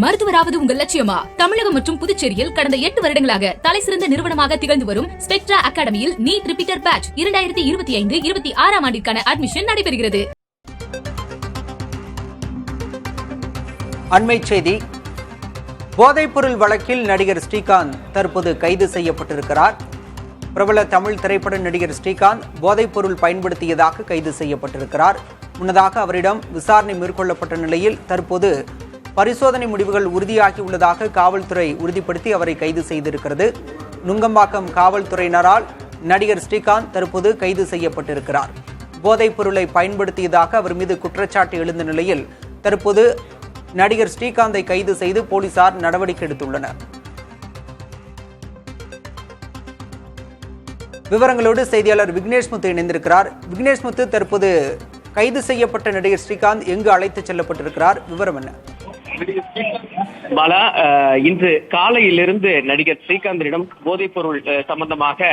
மருத்துவராவது உங்கள் லட்சியமா? தமிழகம் மற்றும் புதுச்சேரியில் கடந்த 8 வருடங்களாக தலைசிறந்த நிறுவனமாக திகழ்ந்து வரும் ஸ்பெக்ட்ரா அகாடமியில் நீட் ரிப்பீட்டர் பேட்ச் 2025-26 ஆண்டிற்கான அட்மிஷன் நடைபெறுகிறது. அண்மை செய்தி. போதைப்பொருள் வழக்கில் நடிகர் ஸ்ரீகாந்த் தற்போது கைது செய்யப்பட்டிருக்கிறார். பிரபல தமிழ் திரைப்பட நடிகர் ஸ்ரீகாந்த் போதைப்பொருள் பயன்படுத்தியதாக கைது செய்யப்பட்டிருக்கிறார். முன்னதாக அவரிடம் விசாரணை மேற்கொள்ளப்பட்ட நிலையில் தற்போது பரிசோதனை முடிவுகள் உறுதியாகியுள்ளதாக காவல்துறை உறுதிப்படுத்தி அவரை கைது செய்திருக்கிறது. நுங்கம்பாக்கம் காவல்துறையினரால் நடிகர் ஸ்ரீகாந்த் தற்போது கைது செய்யப்பட்டிருக்கிறார். போதைப் பொருளை பயன்படுத்தியதாக அவர் மீது குற்றச்சாட்டு எழுந்த நிலையில் தற்போது நடிகர் ஸ்ரீகாந்தை கைது செய்து போலீசார் நடவடிக்கை எடுத்துள்ளனர். விவரங்களோடு செய்தியாளர் விக்னேஷ் முத்து இணைந்திருக்கிறார். விக்னேஷ் முத்து, தற்போது கைது செய்யப்பட்ட நடிகர் ஸ்ரீகாந்த் எங்கு அழைத்து செல்லப்பட்டிருக்கிறார்? விவரம் என்ன? பாலா, இன்று காலையிலிருந்து நடிகர் ஸ்ரீகாந்திடம் போதைப் பொருள் சம்பந்தமாக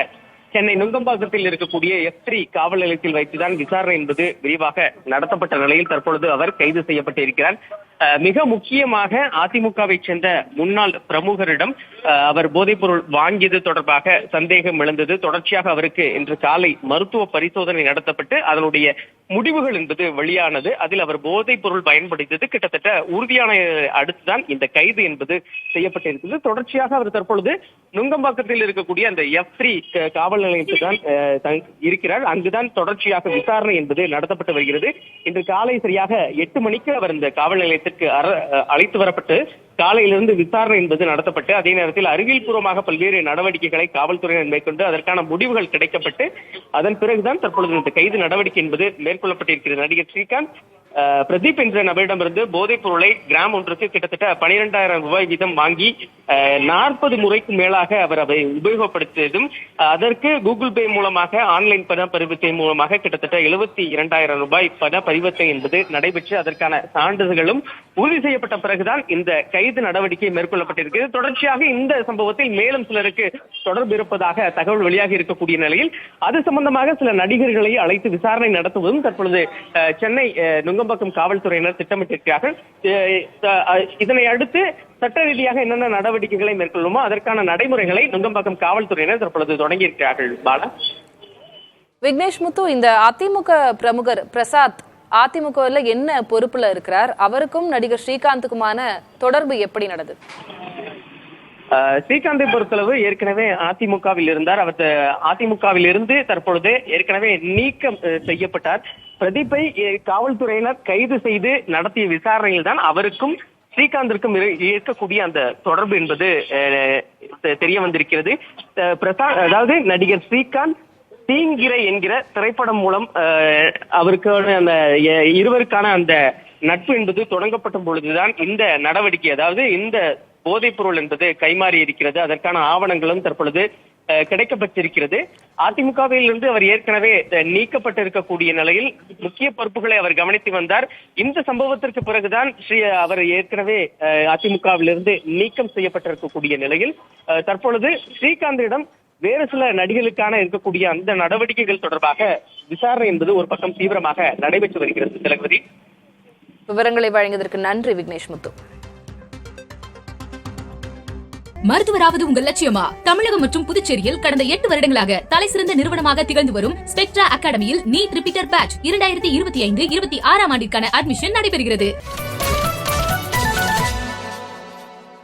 சென்னை நுங்கம்பாக்கத்தில் இருக்கக்கூடிய F3 காவல் நிலையத்தில் வைத்துதான் விசாரணை என்பது விரிவாக நடத்தப்பட்ட நிலையில் தற்பொழுது அவர் கைது செய்யப்பட்டிருக்கிறார். மிக முக்கியமாக அதிமுகவை சேர்ந்த முன்னாள் பிரமுகரிடம் அவர் போதைப் பொருள் வாங்கியது தொடர்பாக சந்தேகம் எழுந்தது. தொடர்ச்சியாக அவருக்கு இன்று காலை மருத்துவ பரிசோதனை நடத்தப்பட்டு அதனுடைய முடிவுகள் என்பது வெளியானது. அதில் அவர் போதைப் பொருள் பயன்படுத்தியது கிட்டத்தட்ட உறுதியான அடுத்துதான் இந்த கைது என்பது செய்யப்பட்டிருக்கிறது. தொடர்ச்சியாக அவர் தற்பொழுது நுங்கம்பாக்கத்தில் இருக்கக்கூடிய அந்த F3 காவல் நிலையத்தில் தான் இருக்கிறார். அங்குதான் தொடர்ச்சியாக விசாரணை என்பது நடத்தப்பட்டு வருகிறது. இன்று காலை சரியாக 8 மணிக்கு அவர் இந்த காவல் நிலையத்திற்கு அழைத்து வரப்பட்டு காலையிலிருந்து விசாரணை என்பது நடத்தப்பட்டு அதே நேரத்தில் அறிவியல் பூர்வமாக பல்வேறு நடவடிக்கைகளை காவல்துறையினர் மேற்கொண்டு அதற்கான முடிவுகள் கிடைக்கப்பட்டு அதன் பிறகுதான் தற்பொழுது இந்த கைது நடவடிக்கை என்பது மேற்கொள்ளப்பட்டிருக்கிறது. நடிகர் ஸ்ரீகாந்த் பிரதீப் என்ற நபரிடமிருந்து போதைப் பொருளை கிராம் ஒன்றுக்கு கிட்டத்தட்ட 12,000 ரூபாய் வீதம் வாங்கி 40 முறைக்கு மேலாக அவர் அதை உபயோகப்படுத்தியதும் அதற்கு கூகுள் பே மூலமாக ஆன்லைன் பண பரிவர்த்தனை மூலமாக கிட்டத்தட்ட 72,000 ரூபாய் பண பரிவர்த்தனை என்பது நடைபெற்று அதற்கான சான்றிதழ்களும் உறுதி செய்யப்பட்ட பிறகுதான் இந்த கைது நடவடிக்கை மேற்கொள்ளப்பட்டிருக்கிறது. தொடர்ச்சியாக இந்த சம்பவத்தில் மேலும் சிலருக்கு தொடர்பு இருப்பதாக தகவல் வெளியாகி இருக்கக்கூடிய நிலையில் அது சம்பந்தமாக சில நடிகர்களை அழைத்து விசாரணை நடத்துவதும் தற்பொழுது சென்னை நுங்கம்பாக்கம் காவல்துறையினர் திட்டமிட்டிருக்கிறார்கள். இதனை அடுத்து சட்ட ரீதியாக என்னென்ன நடவடிக்கைகளை மேற்கொள்ளுமோ அதற்கான நடைமுறைகளை நுங்கம்பாக்கம் காவல்துறையினர் தற்பொழுது தொடங்கியிருக்கிறார்கள். பாலா, விக்னேஷ் முத்து, இந்த அதிமுக பிரமுகர் பிரசாத் அதிமுகவில் என்ன பொறுப்புல இருக்கிறார்? அவருக்கும் நடிகர் ஸ்ரீகாந்துக்குமான தொடர்பு எப்படி நடந்தது? ஸ்ரீகாந்தை பொறுத்தளவு ஏற்கனவே அதிமுகவில் இருந்தார். அவர் அதிமுகவில் இருந்து தற்பொழுது ஏற்கனவே நீக்கம் செய்யப்பட்டார். பிரதீப்பை காவல்துறையினர் கைது செய்து நடத்திய விசாரணையில் தான் அவருக்கும் ஸ்ரீகாந்திற்கும் இருக்கக்கூடிய அந்த தொடர்பு என்பது தெரிய வந்திருக்கிறது. பிரசாத், அதாவது நடிகர் ஸ்ரீகாந்த் தீங்கிரை என்கிற திரைப்படம் மூலம் அவருக்கான அந்த இருவருக்கான அந்த நட்பு என்பது தொடங்கப்பட்ட பொழுதுதான் இந்த நடவடிக்கை, அதாவது இந்த போதைப் பொருள் என்பது கைமாறி இருக்கிறது. அதற்கான ஆவணங்களும் தற்பொழுது கிடைக்கப்பட்டிருக்கிறது. அதிமுகவில் இருந்து அவர் ஏற்கனவே நீக்கப்பட்டிருக்கக்கூடிய நிலையில் முக்கிய பொறுப்புகளை அவர் கவனித்து வந்தார். இந்த சம்பவத்திற்கு பிறகுதான் அவர் ஏற்கனவே அதிமுகவிலிருந்து நீக்கம் செய்யப்பட்டிருக்கக்கூடிய நிலையில் தற்பொழுது ஸ்ரீகாந்திடம் வேறு சில நடிகர்களுக்கான இருக்கக்கூடிய அந்த நடவடிக்கைகள் தொடர்பாக விசாரணை என்பது ஒரு பக்கம் தீவிரமாக நடைபெற்று வருகிறது. திலகவதி, விவரங்களை வழங்கியதற்கு நன்றி விக்னேஷ் முத்து. மருத்துவராவது உங்கள் லட்சியமா? தமிழகம் மற்றும் புதுச்சேரியில் கடந்த 8 வருடங்களாக தலைசிறந்த நிறுவனமாக திகழ்ந்து வரும் ஸ்பெக்ட்ரா அகாடமியில் நீட் ரிப்பீட்டர் பேட்ச் 2025-26 ஆண்டிற்கான அட்மிஷன் நடைபெறுகிறது.